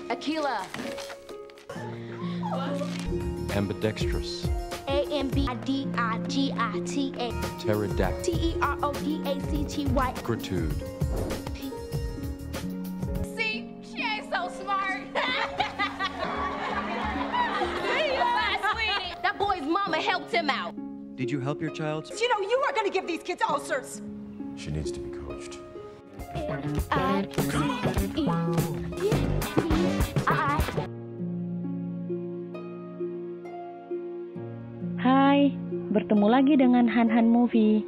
Akila. Ambidextrous. Ambidigita. Pterodactyl. Terodacky. Gritude. See, she ain't so smart. That boy's mama helped him out. Did you help your child? You know, you are going to give these kids ulcers. She needs to be coached. Hai, bertemu lagi dengan Han Movie.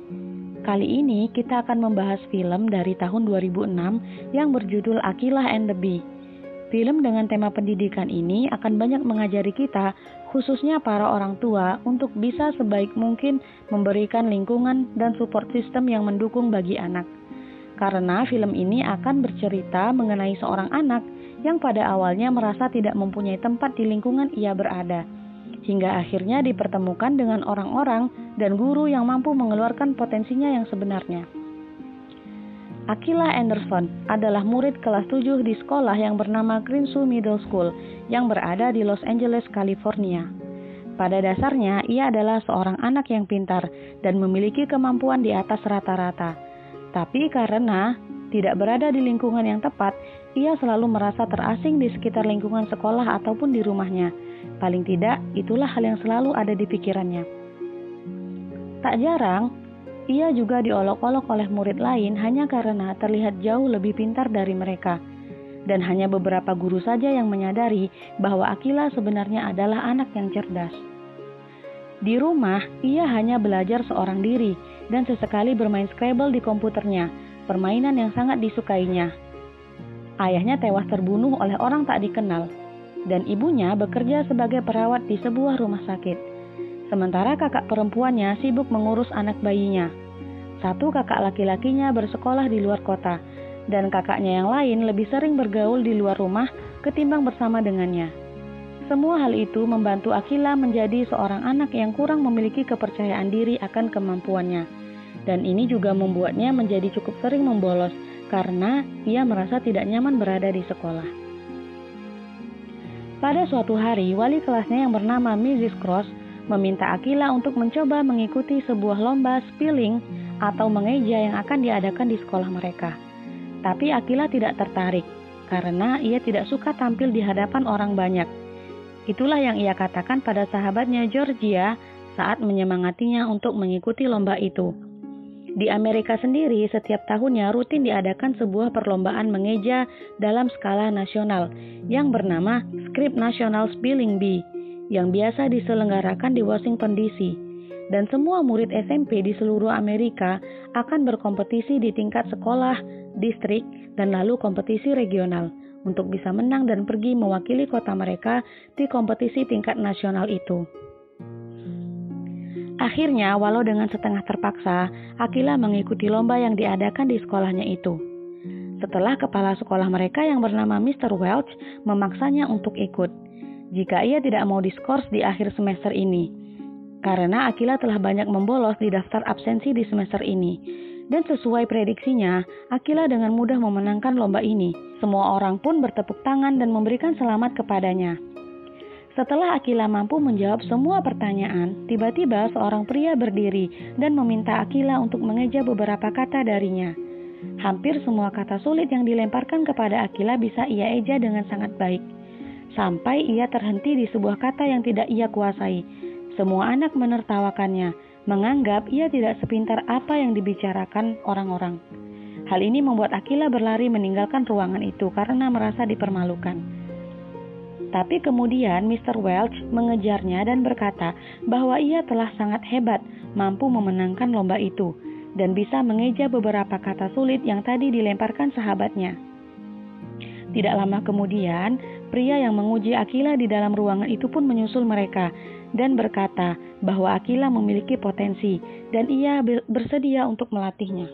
Kali ini kita akan membahas film dari tahun 2006 yang berjudul Akilah and the Bee. Film dengan tema pendidikan ini akan banyak mengajari kita, khususnya para orang tua, untuk bisa sebaik mungkin memberikan lingkungan dan support system yang mendukung bagi anak. Karena film ini akan bercerita mengenai seorang anak yang pada awalnya merasa tidak mempunyai tempat di lingkungan ia berada, hingga akhirnya dipertemukan dengan orang-orang dan guru yang mampu mengeluarkan potensinya yang sebenarnya. Akilah Anderson adalah murid kelas 7 di sekolah yang bernama Crenshaw Middle School yang berada di Los Angeles, California. Pada dasarnya, ia adalah seorang anak yang pintar dan memiliki kemampuan di atas rata-rata. Tapi karena tidak berada di lingkungan yang tepat, ia selalu merasa terasing di sekitar lingkungan sekolah ataupun di rumahnya. Paling tidak, itulah hal yang selalu ada di pikirannya. Tak jarang, ia juga diolok-olok oleh murid lain hanya karena terlihat jauh lebih pintar dari mereka. Dan hanya beberapa guru saja yang menyadari bahwa Akilah sebenarnya adalah anak yang cerdas. Di rumah, ia hanya belajar seorang diri dan sesekali bermain Scrabble di komputernya, permainan yang sangat disukainya. Ayahnya tewas terbunuh oleh orang tak dikenal, dan ibunya bekerja sebagai perawat di sebuah rumah sakit. Sementara kakak perempuannya sibuk mengurus anak bayinya. Satu kakak laki-lakinya bersekolah di luar kota, dan kakaknya yang lain lebih sering bergaul di luar rumah ketimbang bersama dengannya. Semua hal itu membantu Akilah menjadi seorang anak yang kurang memiliki kepercayaan diri akan kemampuannya. Dan ini juga membuatnya menjadi cukup sering membolos karena ia merasa tidak nyaman berada di sekolah. Pada suatu hari, wali kelasnya yang bernama Mrs. Cross meminta Akilah untuk mencoba mengikuti sebuah lomba spelling atau mengeja yang akan diadakan di sekolah mereka. Tapi Akilah tidak tertarik karena ia tidak suka tampil di hadapan orang banyak. Itulah yang ia katakan pada sahabatnya Georgia saat menyemangatinya untuk mengikuti lomba itu. Di Amerika sendiri, setiap tahunnya rutin diadakan sebuah perlombaan mengeja dalam skala nasional yang bernama Script National Spelling Bee yang biasa diselenggarakan di Washington DC. Dan semua murid SMP di seluruh Amerika akan berkompetisi di tingkat sekolah, distrik, dan lalu kompetisi regional untuk bisa menang dan pergi mewakili kota mereka di kompetisi tingkat nasional itu. Akhirnya, walau dengan setengah terpaksa, Akilah mengikuti lomba yang diadakan di sekolahnya itu. Setelah kepala sekolah mereka yang bernama Mr. Welch memaksanya untuk ikut, jika ia tidak mau diskors di akhir semester ini, karena Akilah telah banyak membolos di daftar absensi di semester ini. Dan sesuai prediksinya, Akilah dengan mudah memenangkan lomba ini. Semua orang pun bertepuk tangan dan memberikan selamat kepadanya. Setelah Akilah mampu menjawab semua pertanyaan, tiba-tiba seorang pria berdiri dan meminta Akilah untuk mengeja beberapa kata darinya. Hampir semua kata sulit yang dilemparkan kepada Akilah bisa ia eja dengan sangat baik. Sampai ia terhenti di sebuah kata yang tidak ia kuasai. Semua anak menertawakannya, menganggap ia tidak sepintar apa yang dibicarakan orang-orang. Hal ini membuat Akilah berlari meninggalkan ruangan itu karena merasa dipermalukan. Tapi kemudian Mr. Welch mengejarnya dan berkata bahwa ia telah sangat hebat, mampu memenangkan lomba itu, dan bisa mengeja beberapa kata sulit yang tadi dilemparkan sahabatnya. Tidak lama kemudian, pria yang menguji Akilah di dalam ruangan itu pun menyusul mereka dan berkata bahwa Akilah memiliki potensi dan ia bersedia untuk melatihnya.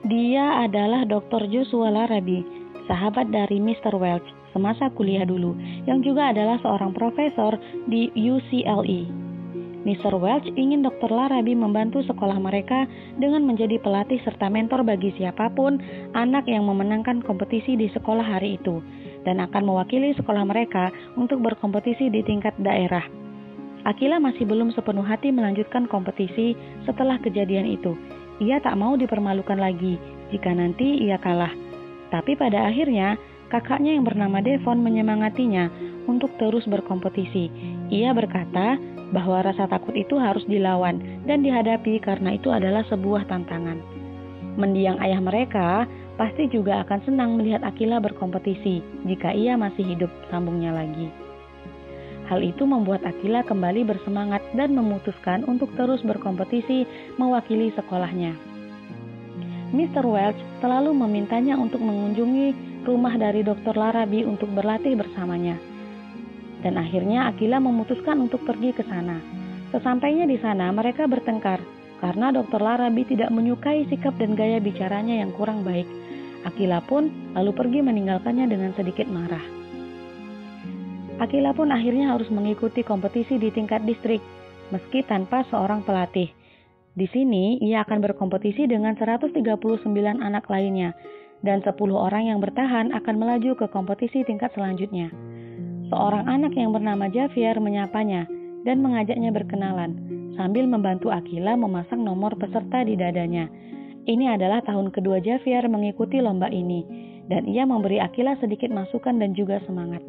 Dia adalah Dr. Joshua Larrabee, sahabat dari Mr. Welch semasa kuliah dulu, yang juga adalah seorang profesor di UCLA. Mr. Welch ingin Dr. Larrabee membantu sekolah mereka dengan menjadi pelatih serta mentor bagi siapapun anak yang memenangkan kompetisi di sekolah hari itu dan akan mewakili sekolah mereka untuk berkompetisi di tingkat daerah. Akila masih belum sepenuh hati melanjutkan kompetisi setelah kejadian itu. Ia tak mau dipermalukan lagi jika nanti ia kalah. Tapi pada akhirnya, kakaknya yang bernama Devon menyemangatinya untuk terus berkompetisi. Ia berkata bahwa rasa takut itu harus dilawan dan dihadapi karena itu adalah sebuah tantangan. Mendiang ayah mereka pasti juga akan senang melihat Akila berkompetisi jika ia masih hidup, sambungnya lagi. Hal itu membuat Akila kembali bersemangat dan memutuskan untuk terus berkompetisi mewakili sekolahnya. Mr. Welch selalu memintanya untuk mengunjungi rumah dari Dr. Larrabee untuk berlatih bersamanya. Dan akhirnya Akila memutuskan untuk pergi ke sana. Sesampainya di sana mereka bertengkar karena Dr. Larrabee tidak menyukai sikap dan gaya bicaranya yang kurang baik. Akila pun lalu pergi meninggalkannya dengan sedikit marah. Akila pun akhirnya harus mengikuti kompetisi di tingkat distrik meski tanpa seorang pelatih. Di sini ia akan berkompetisi dengan 139 anak lainnya dan 10 orang yang bertahan akan melaju ke kompetisi tingkat selanjutnya. Seorang anak yang bernama Javier menyapanya dan mengajaknya berkenalan sambil membantu Akila memasang nomor peserta di dadanya. Ini adalah tahun kedua Javier mengikuti lomba ini dan ia memberi Akila sedikit masukan dan juga semangat.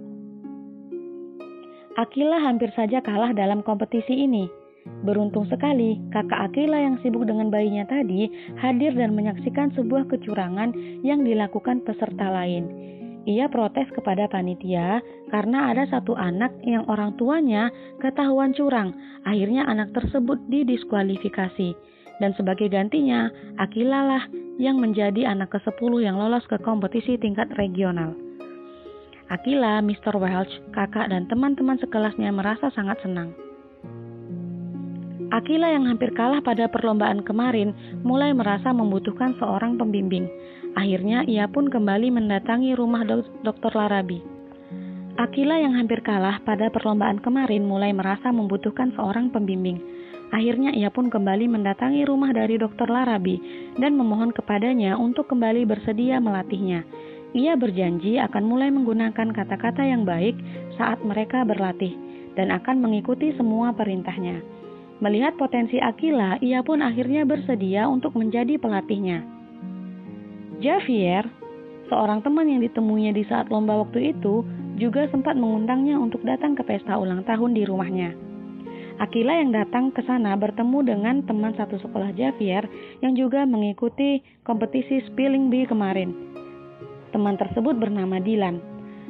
Akila hampir saja kalah dalam kompetisi ini. Beruntung sekali, kakak Akila yang sibuk dengan bayinya tadi hadir dan menyaksikan sebuah kecurangan yang dilakukan peserta lain. Ia protes kepada panitia karena ada satu anak yang orang tuanya ketahuan curang. Akhirnya anak tersebut didiskualifikasi. Dan sebagai gantinya, Akila lah yang menjadi anak ke-10 yang lolos ke kompetisi tingkat regional. Akila, Mr. Welch, kakak dan teman-teman sekelasnya merasa sangat senang. Akila yang hampir kalah pada perlombaan kemarin mulai merasa membutuhkan seorang pembimbing. Akhirnya ia pun kembali mendatangi rumah Dr. Larrabee. Akila yang hampir kalah pada perlombaan kemarin mulai merasa membutuhkan seorang pembimbing. Akhirnya ia pun kembali mendatangi rumah dari Dr. Larrabee dan memohon kepadanya untuk kembali bersedia melatihnya. Ia berjanji akan mulai menggunakan kata-kata yang baik saat mereka berlatih dan akan mengikuti semua perintahnya. Melihat potensi Akila, ia pun akhirnya bersedia untuk menjadi pelatihnya. Javier, seorang teman yang ditemuinya di saat lomba waktu itu, juga sempat mengundangnya untuk datang ke pesta ulang tahun di rumahnya. Akila yang datang ke sana bertemu dengan teman satu sekolah Javier yang juga mengikuti kompetisi Spelling Bee kemarin. Teman tersebut bernama Dylan.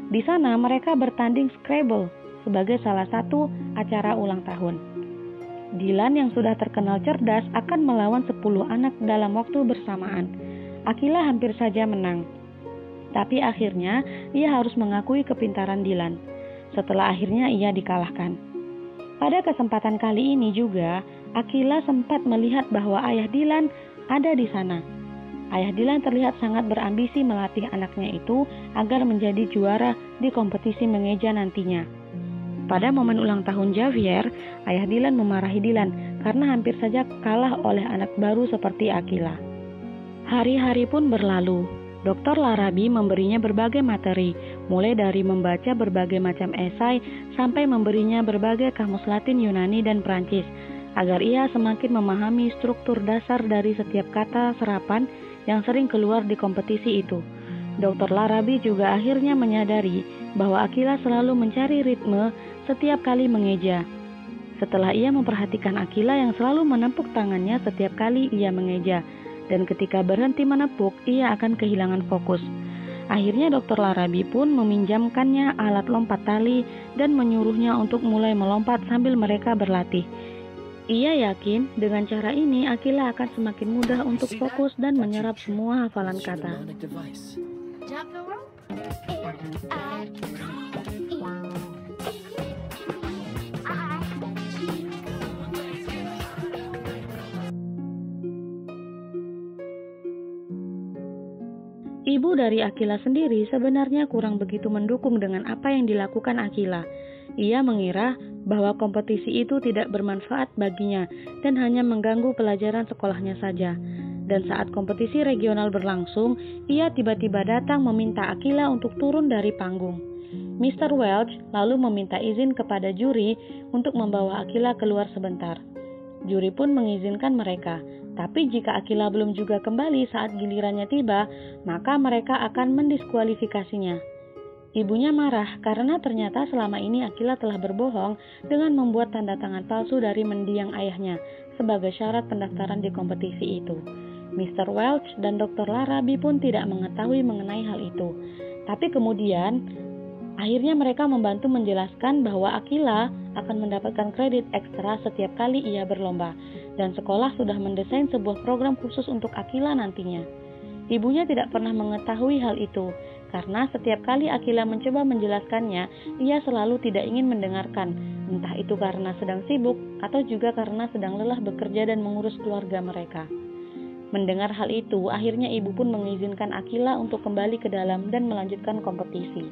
Di sana mereka bertanding Scrabble sebagai salah satu acara ulang tahun. Dylan yang sudah terkenal cerdas akan melawan 10 anak dalam waktu bersamaan. Akila hampir saja menang. Tapi akhirnya ia harus mengakui kepintaran Dylan. Setelah akhirnya ia dikalahkan. Pada kesempatan kali ini juga, Akila sempat melihat bahwa ayah Dylan ada di sana. Ayah Dylan terlihat sangat berambisi melatih anaknya itu agar menjadi juara di kompetisi mengeja nantinya. Pada momen ulang tahun Javier, ayah Dylan memarahi Dylan karena hampir saja kalah oleh anak baru seperti Akila. Hari-hari pun berlalu. Dr. Larrabee memberinya berbagai materi, mulai dari membaca berbagai macam esai sampai memberinya berbagai kamus Latin, Yunani, dan Prancis, agar ia semakin memahami struktur dasar dari setiap kata serapan yang sering keluar di kompetisi itu. Dr. Larrabee juga akhirnya menyadari bahwa Akila selalu mencari ritme setiap kali mengeja. Setelah ia memperhatikan Akila yang selalu menepuk tangannya setiap kali ia mengeja, dan ketika berhenti menepuk, ia akan kehilangan fokus. Akhirnya Dr. Larrabee pun meminjamkannya alat lompat tali dan menyuruhnya untuk mulai melompat sambil mereka berlatih. Ia yakin dengan cara ini Akila akan semakin mudah untuk fokus dan menyerap semua hafalan kata. Jump the rope. Ibu dari Akila sendiri sebenarnya kurang begitu mendukung dengan apa yang dilakukan Akila. Ia mengira bahwa kompetisi itu tidak bermanfaat baginya dan hanya mengganggu pelajaran sekolahnya saja. Dan saat kompetisi regional berlangsung, ia tiba-tiba datang meminta Akila untuk turun dari panggung. Mr. Welch lalu meminta izin kepada juri untuk membawa Akila keluar sebentar. Juri pun mengizinkan mereka, tapi jika Akila belum juga kembali saat gilirannya tiba, maka mereka akan mendiskualifikasinya. Ibunya marah karena ternyata selama ini Akila telah berbohong dengan membuat tanda tangan palsu dari mendiang ayahnya sebagai syarat pendaftaran di kompetisi itu. Mr. Welch dan Dr. Larabi pun tidak mengetahui mengenai hal itu. Tapi kemudian, akhirnya mereka membantu menjelaskan bahwa Akila akan mendapatkan kredit ekstra setiap kali ia berlomba, dan sekolah sudah mendesain sebuah program khusus untuk Akila nantinya. Ibunya tidak pernah mengetahui hal itu, karena setiap kali Akila mencoba menjelaskannya, ia selalu tidak ingin mendengarkan, entah itu karena sedang sibuk atau juga karena sedang lelah bekerja dan mengurus keluarga mereka. Mendengar hal itu, akhirnya ibu pun mengizinkan Akila untuk kembali ke dalam dan melanjutkan kompetisi.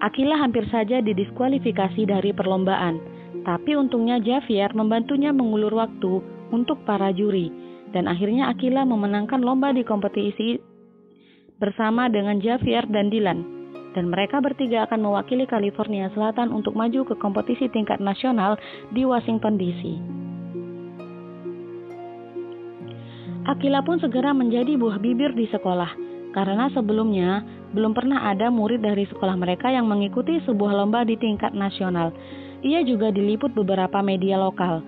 Akila hampir saja didiskualifikasi dari perlombaan, tapi untungnya Javier membantunya mengulur waktu untuk para juri, dan akhirnya Akila memenangkan lomba di kompetisi bersama dengan Javier dan Dylan, dan mereka bertiga akan mewakili California Selatan untuk maju ke kompetisi tingkat nasional di Washington DC. Akila pun segera menjadi buah bibir di sekolah, karena sebelumnya belum pernah ada murid dari sekolah mereka yang mengikuti sebuah lomba di tingkat nasional. Ia juga diliput beberapa media lokal.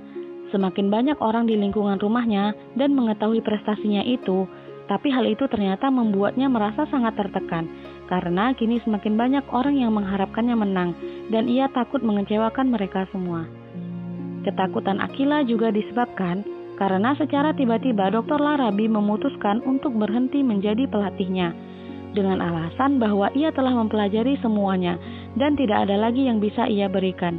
Semakin banyak orang di lingkungan rumahnya dan mengetahui prestasinya itu, tapi hal itu ternyata membuatnya merasa sangat tertekan, karena kini semakin banyak orang yang mengharapkannya menang, dan ia takut mengecewakan mereka semua. Ketakutan Akila juga disebabkan karena secara tiba-tiba Dr. Larabi memutuskan untuk berhenti menjadi pelatihnya, dengan alasan bahwa ia telah mempelajari semuanya dan tidak ada lagi yang bisa ia berikan.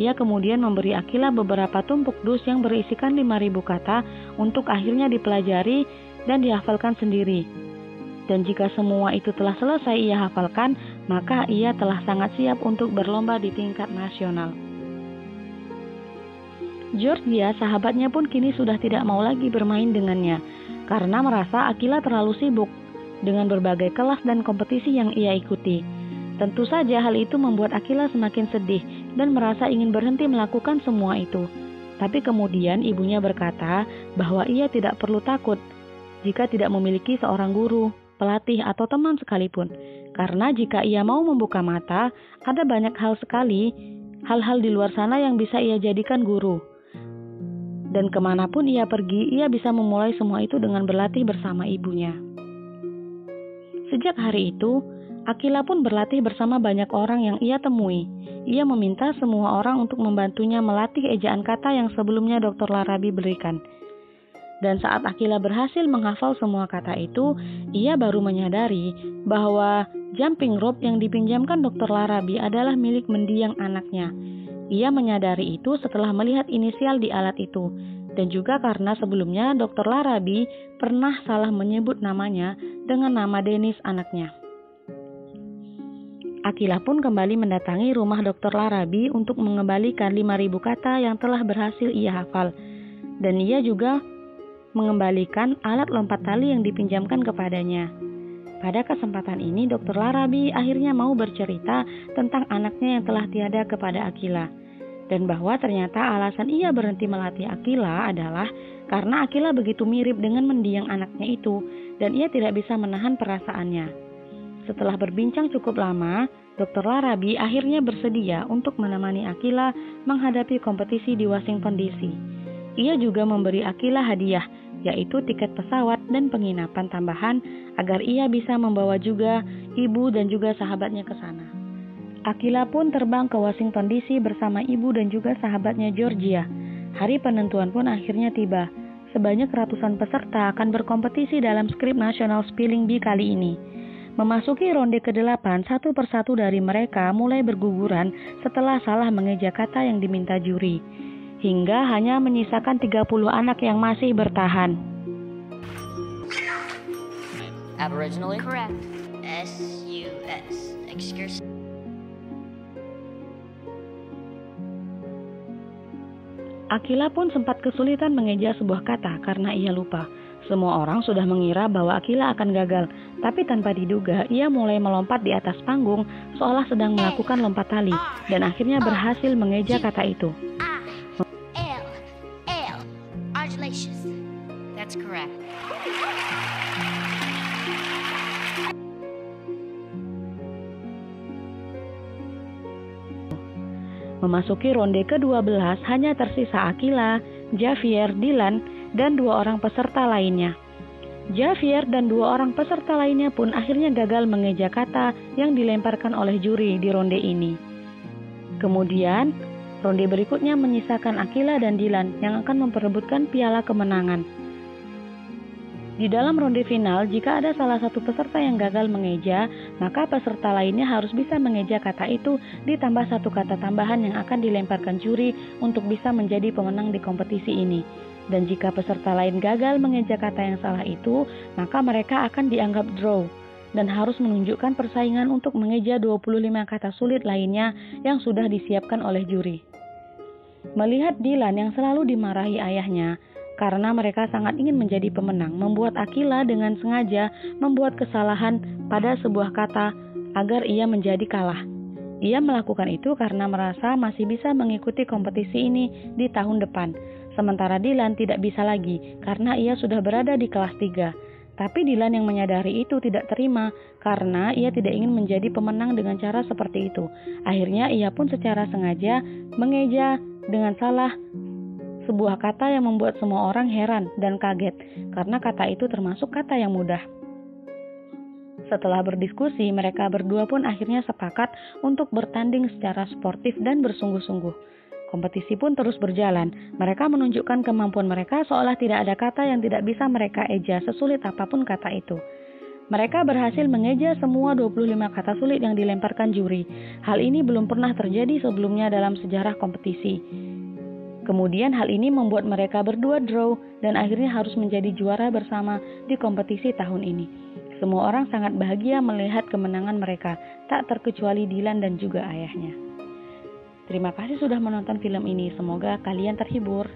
Ia kemudian memberi Akila beberapa tumpuk dus yang berisikan 5.000 kata untuk akhirnya dipelajari dan dihafalkan sendiri. Dan jika semua itu telah selesai ia hafalkan, maka ia telah sangat siap untuk berlomba di tingkat nasional. Georgia, sahabatnya pun kini sudah tidak mau lagi bermain dengannya, karena merasa Akila terlalu sibuk dengan berbagai kelas dan kompetisi yang ia ikuti. Tentu saja hal itu membuat Akila semakin sedih dan merasa ingin berhenti melakukan semua itu. Tapi kemudian ibunya berkata bahwa ia tidak perlu takut jika tidak memiliki seorang guru, pelatih, atau teman sekalipun. Karena jika ia mau membuka mata, ada banyak hal-hal di luar sana yang bisa ia jadikan guru. Dan kemanapun ia pergi, ia bisa memulai semua itu dengan berlatih bersama ibunya. Sejak hari itu, Akila pun berlatih bersama banyak orang yang ia temui. Ia meminta semua orang untuk membantunya melatih ejaan kata yang sebelumnya Dr. Larabi berikan. Dan saat Akila berhasil menghafal semua kata itu, ia baru menyadari bahwa jumping rope yang dipinjamkan Dr. Larabi adalah milik mendiang anaknya. Ia menyadari itu setelah melihat inisial di alat itu, dan juga karena sebelumnya Dr. Larabi pernah salah menyebut namanya dengan nama Dennis anaknya. Akila pun kembali mendatangi rumah Dr. Larabi untuk mengembalikan 5.000 kata yang telah berhasil ia hafal. Dan ia juga mengembalikan alat lompat tali yang dipinjamkan kepadanya. Pada kesempatan ini, Dr. Larabi akhirnya mau bercerita tentang anaknya yang telah tiada kepada Akila. Dan bahwa ternyata alasan ia berhenti melatih Akila adalah karena Akila begitu mirip dengan mendiang anaknya itu, dan ia tidak bisa menahan perasaannya. Setelah berbincang cukup lama, Dr. Larabi akhirnya bersedia untuk menemani Akila menghadapi kompetisi di Washington DC. Ia juga memberi Akila hadiah, yaitu tiket pesawat dan penginapan tambahan agar ia bisa membawa juga ibu dan juga sahabatnya ke sana. Akila pun terbang ke Washington DC bersama ibu dan juga sahabatnya Georgia. Hari penentuan pun akhirnya tiba. Sebanyak ratusan peserta akan berkompetisi dalam skrip National Spelling Bee kali ini. Memasuki ronde ke-8, satu persatu dari mereka mulai berguguran setelah salah mengeja kata yang diminta juri, hingga hanya menyisakan 30 anak yang masih bertahan. Aboriginally? Correct. S-U-S. Excursion. Akila pun sempat kesulitan mengeja sebuah kata karena ia lupa. Semua orang sudah mengira bahwa Akila akan gagal, tapi tanpa diduga ia mulai melompat di atas panggung seolah sedang melakukan lompat tali dan akhirnya berhasil mengeja kata itu. I-L-L. Argillaceous. That's correct. Memasuki ronde ke-12 hanya tersisa Akila, Javier, Dylan, dan 2 orang peserta lainnya. Javier dan 2 orang peserta lainnya pun akhirnya gagal mengeja kata yang dilemparkan oleh juri di ronde ini. Kemudian, ronde berikutnya menyisakan Akila dan Dylan yang akan memperebutkan piala kemenangan. Di dalam ronde final, jika ada salah satu peserta yang gagal mengeja, maka peserta lainnya harus bisa mengeja kata itu ditambah 1 kata tambahan yang akan dilemparkan juri untuk bisa menjadi pemenang di kompetisi ini. Dan jika peserta lain gagal mengeja kata yang salah itu, maka mereka akan dianggap draw dan harus menunjukkan persaingan untuk mengeja 25 kata sulit lainnya yang sudah disiapkan oleh juri. Melihat Dylan yang selalu dimarahi ayahnya, karena mereka sangat ingin menjadi pemenang, membuat Akila dengan sengaja membuat kesalahan pada sebuah kata agar ia menjadi kalah. Ia melakukan itu karena merasa masih bisa mengikuti kompetisi ini di tahun depan. Sementara Dylan tidak bisa lagi karena ia sudah berada di kelas 3. Tapi Dylan yang menyadari itu tidak terima karena ia tidak ingin menjadi pemenang dengan cara seperti itu. Akhirnya ia pun secara sengaja mengeja dengan salah sebuah kata yang membuat semua orang heran dan kaget karena kata itu termasuk kata yang mudah. Setelah berdiskusi, mereka berdua pun akhirnya sepakat untuk bertanding secara sportif dan bersungguh-sungguh. Kompetisi pun terus berjalan. Mereka menunjukkan kemampuan mereka seolah tidak ada kata yang tidak bisa mereka eja sesulit apapun kata itu. Mereka berhasil mengeja semua 25 kata sulit yang dilemparkan juri. Hal ini belum pernah terjadi sebelumnya dalam sejarah kompetisi. Kemudian hal ini membuat mereka berdua draw dan akhirnya harus menjadi juara bersama di kompetisi tahun ini. Semua orang sangat bahagia melihat kemenangan mereka, tak terkecuali Dylan dan juga ayahnya. Terima kasih sudah menonton film ini, semoga kalian terhibur.